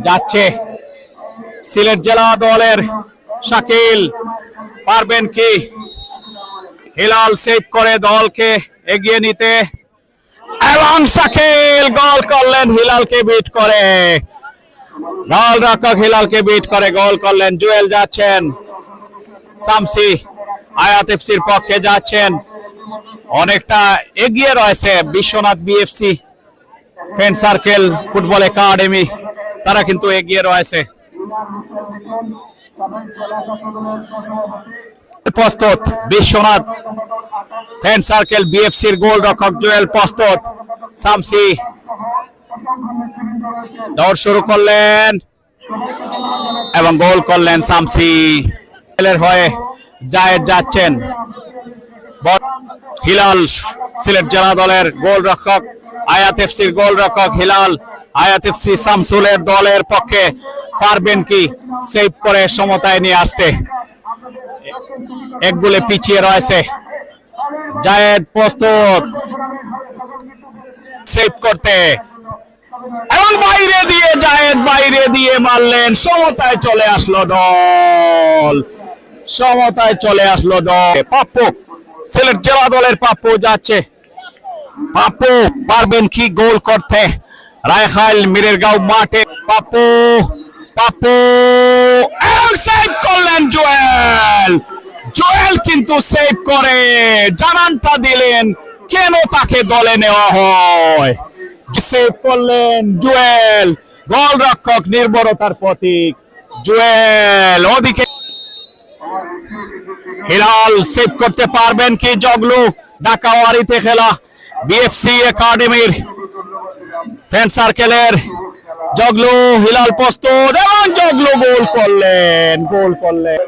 যাচ্ছে সিলেট জেলা দলের শাকিল, পারবেন কি হিলাল সেভ করে দলকে এগিয়ে নিতে, এবং শাকিল গোল করলেন, হিলালকে বিট করে গোল রক্ষক হিলালকে বিট করে গোল করলেন। জুয়েল যাচ্ছেন, শামসি আয়াত এফসির পক্ষে যাচ্ছেন, অনেকটা এগিয়ে রয়েছে Biswanath BFC friend circle football academy, তারা কিন্তু এগিয়ে রয়েছে। প্রস্তুত বিশ্বনাথ ফ্রেন্ড সার্কেল বিএফসির গোল রক্ষক জুয়েল প্রস্তুত, শামসি দৌড় শুরু করলেন এবং গোল করলেন শামসি। হয়ে জায়েদ যাচ্ছেন, হিলাল সিলেট জেলা দলের গোল রক্ষক, আয়াত এফসির গোল রক্ষক হিলাল, আয়াত এফসি শামসুলের দলের পক্ষে পারবেন কি সেভ করে সমতায় নিয়ে আসতে, এক গোলে পিছিয়ে রয়েছে। জায়েদ প্রস্তুত সেভ করতে এবং বাইরে দিয়ে জায়েদ বাইরে দিয়ে মারলেন, সমতায় চলে আসলো দল, সমতায় চলে আসলো দল। পাপ্পু সিলেট জেলা দলের পাপ্পু যাচ্ছে, পাপ্পু পারবেন কি গোল করতে, রায়খাইল মিরেরগাঁও মাঠে পাপ্পু, পাপ্পু সেভ করলেন জুয়েল, জুয়েল কিন্তু সেভ করে জানানটা দিলেন কেন তাকে দলে নেওয়া হয়, সেভ করলেন জুয়েল, গোল রক্ষক নির্ভরতার প্রতীক জুয়েল। ওদিকে হিলাল সেভ করতে পারবেন কি, জগলু ঢাকাওয়ারিতে খেলা বিএফসি একাডেমির ফ্রেন্ড সার্কেলের জগলু, হিলাল প্রস্তুত এবং জগলু গোল করলেন, গোল করলেন।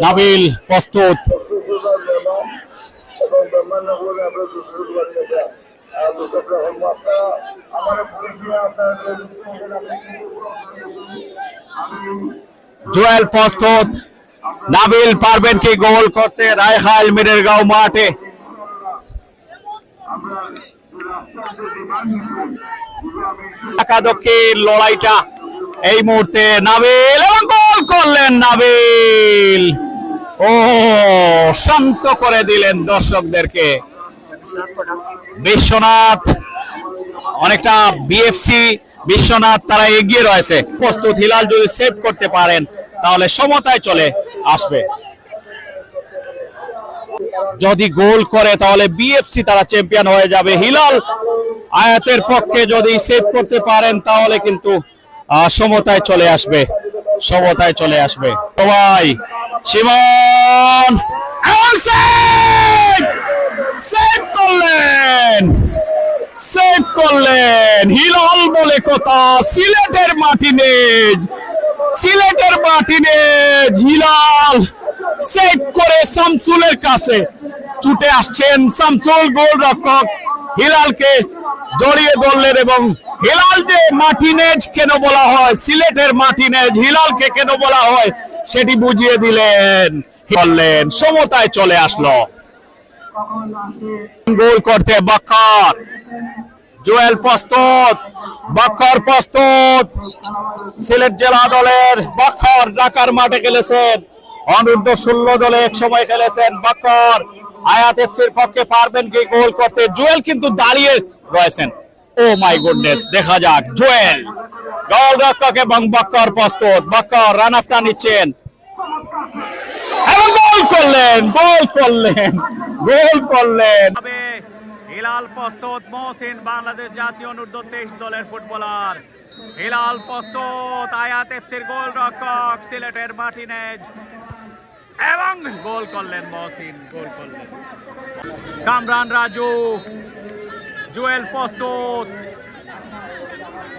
নাবিল প্রস্তুত, জুয়েল প্রস্তুত, নাবিল পারবেন কি গোল করতে, রায়খাইল মিরেরগাঁও মাঠে একাদশের লড়াইটা এই মুহূর্তে নাবিল এবং গোল করলেন নাবিল, ও শান্ত করে দিলেন দর্শকদেরকে। বিশ্বনাথ অনেকটা বিএফসি বিশ্বনাথ তারা এগিয়ে রয়েছে, প্রস্তুত হিলাল যদি সেভ করতে পারেন তাহলে সমতায় চলে আসবে, যদি গোল করে তাহলে বিএফসি তারা চ্যাম্পিয়ন হয়ে যাবে। হিলাল আয়াতের পক্ষে যদি সেভ করতে পারেন তাহলে কিন্তু সমতায় চলে আসবে, সমতায় চলে আসবে। সবাই শিমন সেভ করলেন, সেভ করলেন, হিলাল বলে কথা, সিলেটের মাটিনেজ, সিলেটের মাটিনেজ হিলাল সেভ করে শামসুলের কাছে ছুটে আসছেন, শামসুল গোল রক্ষক হিলালকে জড়িয়ে ধরলেন এবং হিলাল যে মাটিনেজ কেন বলা হয়, সিলেটের মাটিনেজ হিলালকে কেন বলা হয় সেটি বুঝিয়ে দিলেন, বললেন, সমতায় চলে আসলো। গোল করতে বক্কর, জুয়েল প্রস্তুত, বক্কর প্রস্তুত, সিলেট জেলা দলের বক্কর ঢাকার মাঠে খেলেছেন, অনূর্ধ্ব 16 দলে এক সময় খেলেছেন বক্কর, আয়াত এফসির পক্ষে পারবেন কি গোল করতে, জুয়েল কিন্তু দাঁড়িয়ে রয়েছেন, ও মাই গুডনেস, দেখা যাক জুয়েল গোল রক্ষক এবং বক্কর প্রস্তুত, বক্কর রান আফটা নিচ্ছেন এবং গোল করলেন, গোল করলেন, গোল করলেন। হিলাল প্রস্তুত, মহসিন বাংলাদেশ জাতীয় অনূর্ধ্ব 23 দলের ফুটবলার, হিলাল প্রস্তুত, আয়াত এফসির গোল রক্ষক সিলেটের মার্টিনেজ এবং গোল করলেন মহসিন, গোল করলেন কামরান রাজু, জুয়েল প্রস্তুত,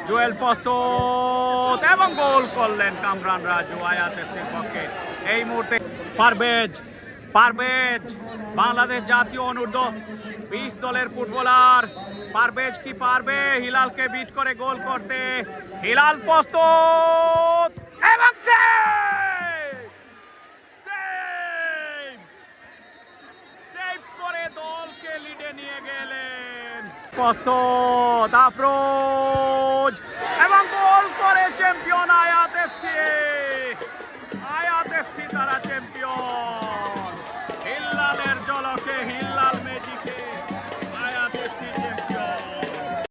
জুয়েল প্রস্তুত এবং গোল করলেন কামরান রাজু আয়াত এফসির পক্ষে। এই মুহূর্তে পারভেজ, পারভেজ বাংলাদেশ জাতীয় অনূর্ধ্ব 20 দলের ফুটবলার, পারভেজ কি পারবে হিলালকে বিট করে গোল করতে, হিলাল প্রস্তুত এবং সেভ করে দলকে লিডে নিয়ে গেলেন, প্রস্তুত আফরোজ এবং গোল করে চ্যাম্পিয়ন আয়াত এফসি।